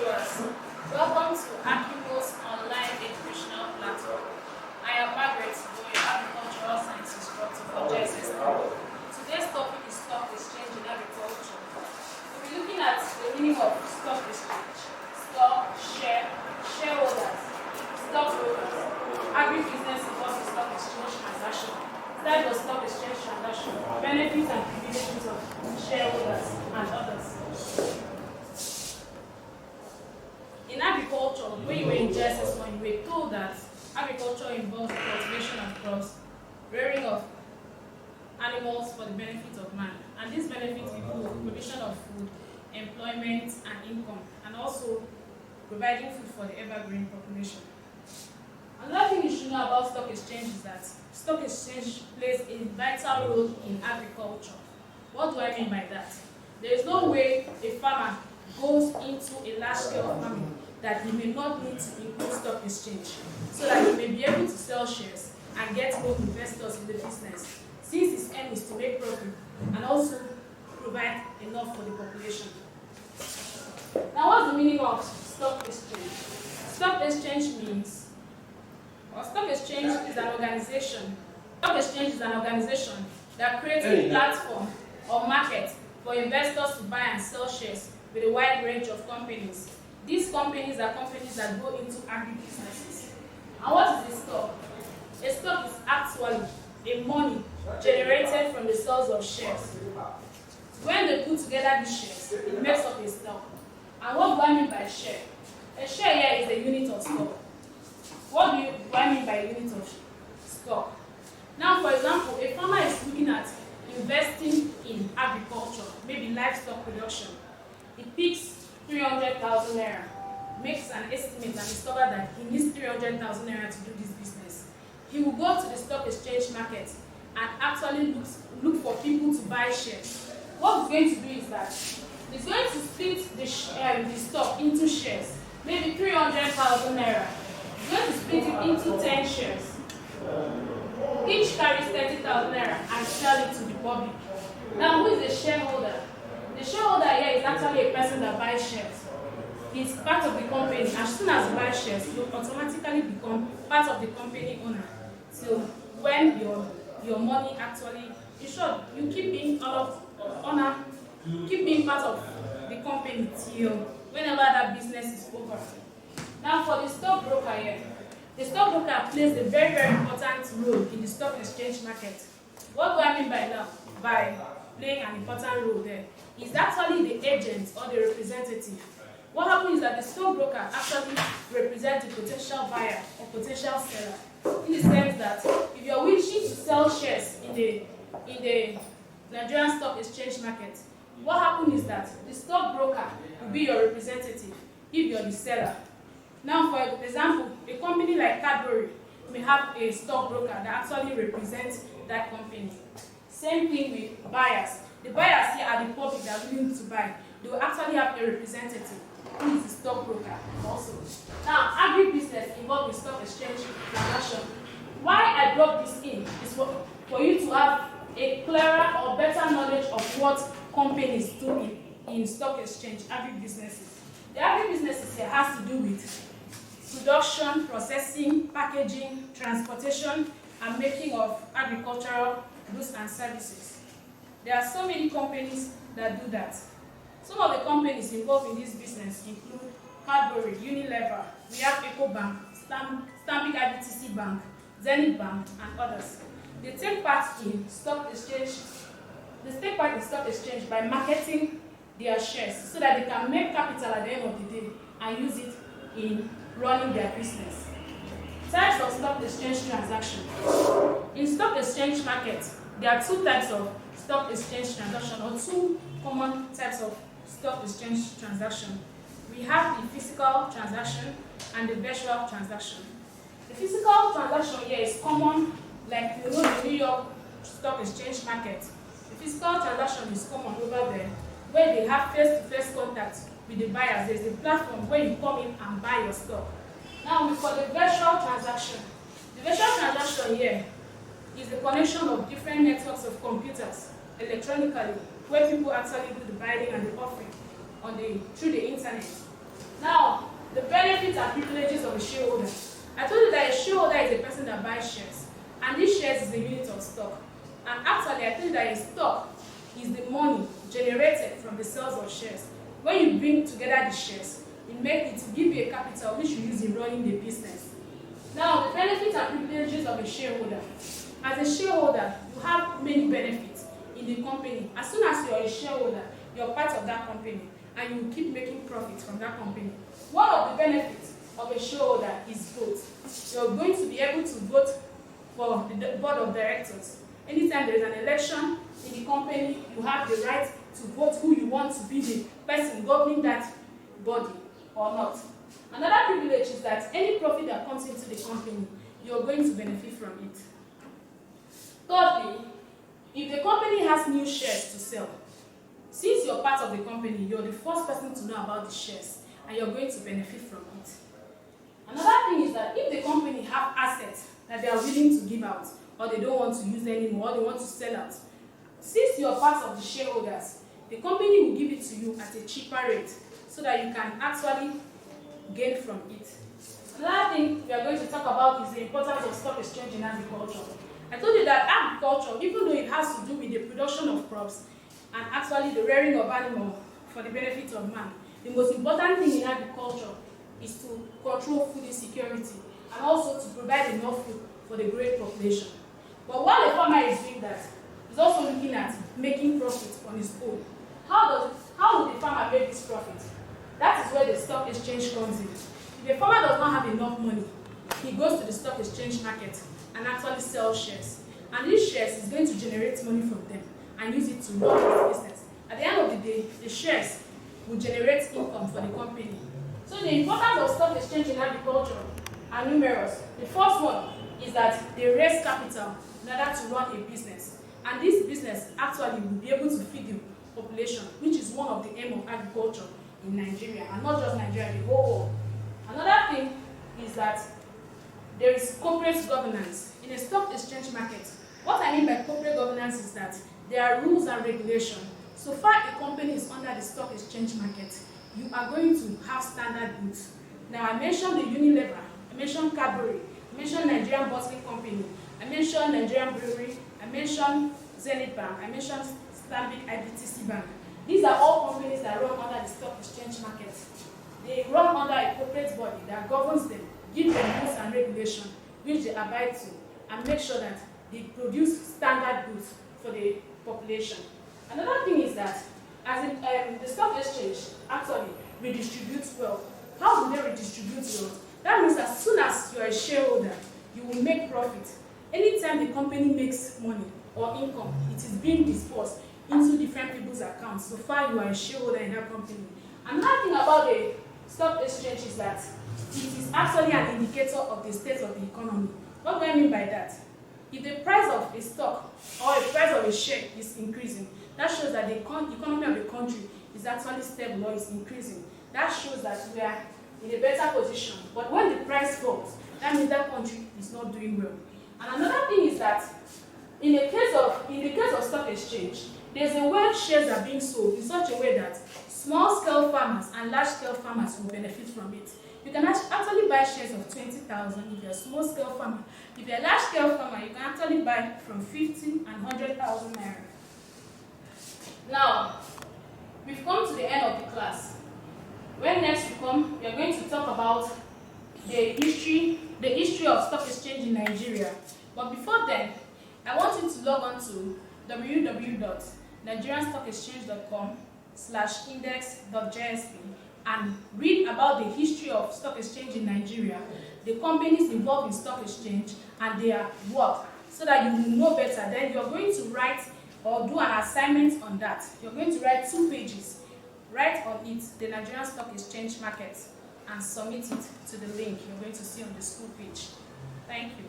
viewers. Welcome to Akimo's online educational platform. I am Margaret, your agricultural science instructor for JSS. Today's topic is stock exchange in agriculture. We'll be looking at the meaning of stock exchange, stock, share, shareholders, stockholders, agribusiness involves the stock exchange transaction, type of stock exchange transaction, benefits and privileges of shareholders, and others. In agriculture, when you were in JSS1, you were told that agriculture involves the cultivation of crops, rearing of animals for the benefit of man, and these benefits include provision of food, employment, and income, and also providing food for the ever-growing population. Another thing you should know about stock exchange is that stock exchange plays a vital role in agriculture. What do I mean by that? There is no way a farmer goes into a large scale of farming that he may not need to include stock exchange, so that he may be able to sell shares and get more investors in the business, since his aim is to make profit and also provide enough for the population. Now, what's the meaning of stock exchange? Stock exchange means, or stock exchange is an organization. Stock exchange is an organization that creates a platform or market for investors to buy and sell shares with a wide range of companies. These companies are companies that go into agribusinesses. And what is a stock? A stock is actually a money generated from the sales of shares. When they put together these shares, it makes up a stock. And what do I mean by share? A share here is a unit of stock. What do I mean by a unit of stock? Now, for example, a farmer is looking at investing in agriculture, maybe livestock production. He picks 300,000 naira, makes an estimate and discovers that he needs 300,000 naira to do this business. He will go to the stock exchange market and actually look for people to buy shares. What he's going to do is that he's going to split the stock into shares, maybe 300,000 naira. He's going to split it into 10 shares. Each carries 30,000 naira and sell it to the public. Now, who is a shareholder? The shareholder here is actually a person that buys shares. He's part of the company. As soon as you buy shares, you automatically become part of the company owner. So when your money actually, in short, you keep being owner, keep being part of the company till whenever that business is over. Now, for the stockbroker here, the stockbroker plays a very, very important role in the stock exchange market. What do I mean by that? By playing an important role there. Is actually the agent or the representative. What happens is that the stockbroker actually represents the potential buyer or potential seller, in the sense that if you're wishing to sell shares in the Nigerian stock exchange market, what happens is that the stockbroker will be your representative if you're the seller. Now, for example, a company like Cadbury may have a stockbroker that actually represents that company. Same thing with buyers. The buyers here are the public that are willing to buy. They will actually have a representative who is the stockbroker also. Now, agribusiness involved in stock exchange transaction. Why I brought this in is for you to have a clearer or better knowledge of what companies do in stock exchange agribusinesses. The agribusinesses here has to do with production, processing, packaging, transportation, and making of agricultural goods and services. There are so many companies that do that. Some of the companies involved in this business include Cadbury, Unilever, we have EcoBank, Stanbic IBTC Bank, Zenith Bank, and others. They take part in stock exchange. They take part in stock exchange by marketing their shares so that they can make capital at the end of the day and use it in running their business. Types of stock exchange transaction. In stock exchange market, there are two types of stock exchange transaction, or two common types of stock exchange transaction. We have the physical transaction and the virtual transaction. The physical transaction here is common, like you know the New York Stock Exchange market. The physical transaction is common over there, where they have face-to-face contact with the buyers. There's a platform where you come in and buy your stock. Now, for the virtual transaction, the virtual transaction here is the connection of different networks of computers electronically, where people actually do the buying and the offering through the internet. Now, benefits and privileges of a shareholder. I told you that a shareholder is a person that buys shares, and this shares is a unit of stock. And actually, I told you that a stock is the money generated from the sales of shares. When you bring together the shares, it will give you a capital which you use in running the business. Now, the benefits and privileges of a shareholder. As a shareholder, you have many benefits in the company. As soon as you are a shareholder, you are part of that company, and you will keep making profits from that company. One of the benefits of a shareholder is vote. You're going to be able to vote for the board of directors. Anytime there is an election in the company, you have the right to vote who you want to be the person governing that body or not. Another privilege is that any profit that comes into the company, you're going to benefit from it. Thirdly, if the company has new shares to sell, since you're part of the company, you're the first person to know about the shares, and you're going to benefit from it. Another thing is that if the company have assets that they are willing to give out, or they don't want to use anymore, or they want to sell out, since you're part of the shareholders, the company will give it to you at a cheaper rate so that you can actually gain from it. Another thing we are going to talk about is the importance of stock exchange in agriculture. I told you that agriculture, even though it has to do with the production of crops and actually the rearing of animals for the benefit of man, the most important thing in agriculture is to control food insecurity and also to provide enough food for the great population. But while a farmer is doing that, he's also looking at making profit on his own. How will the farmer make this profit? That is where the stock exchange comes in. If a farmer does not have enough money, he goes to the stock exchange market and actually sells shares. And these shares is going to generate money from them and use it to run his business. At the end of the day, the shares will generate income for the company. So the importance of stock exchange in agriculture are numerous. The first one is that they raise capital in order to run a business. And this business actually will be able to feed the population, which is one of the aim of agriculture in Nigeria, and not just Nigeria, the whole world. Another thing is that there is corporate governance in a stock exchange market. What I mean by corporate governance is that there are rules and regulations. So far a company is under the stock exchange market, you are going to have standard goods. Now I mentioned the Unilever, I mentioned Cadbury, I mentioned Nigerian Bottling Company, I mentioned Nigerian Brewery, I mentioned Zenith Bank, I mentioned Stanbic IBTC Bank. These are all companies that run under the stock exchange market. They run under a corporate body that governs them, give them rules and regulations which they abide to, and make sure that they produce standard goods for the population. Another thing is that as in, the stock exchange actually redistributes wealth. How do they redistribute wealth? That means as soon as you are a shareholder, you will make profit. Anytime the company makes money or income, it is being dispersed into different people's accounts. So far you are a shareholder in that company. Another thing about the stock exchange is that it is actually an indicator of the state of the economy. What do I mean by that? If the price of a stock or the price of a share is increasing, that shows that the economy of the country is actually stable or is increasing. That shows that we are in a better position. But when the price falls, that means that country is not doing well. And another thing is that in the case of stock exchange, there's a way shares are being sold in such a way that small-scale farmers and large-scale farmers will benefit from it. You can actually buy shares of 20,000 if you're a small-scale farmer. If you're a large-scale farmer, you can actually buy from 50 and 100,000 naira. Now, we've come to the end of the class. When next we come, we are going to talk about the history of stock exchange in Nigeria. But before then, I want you to log on to www.nigerianstockexchange.com/index.jsp and read about the history of stock exchange in Nigeria, the companies involved in stock exchange, and their work, so that you will know better. Then you're going to write or do an assignment on that. You're going to write 2 pages. Write on it the Nigerian Stock Exchange market and submit it to the link you're going to see on the school page. Thank you.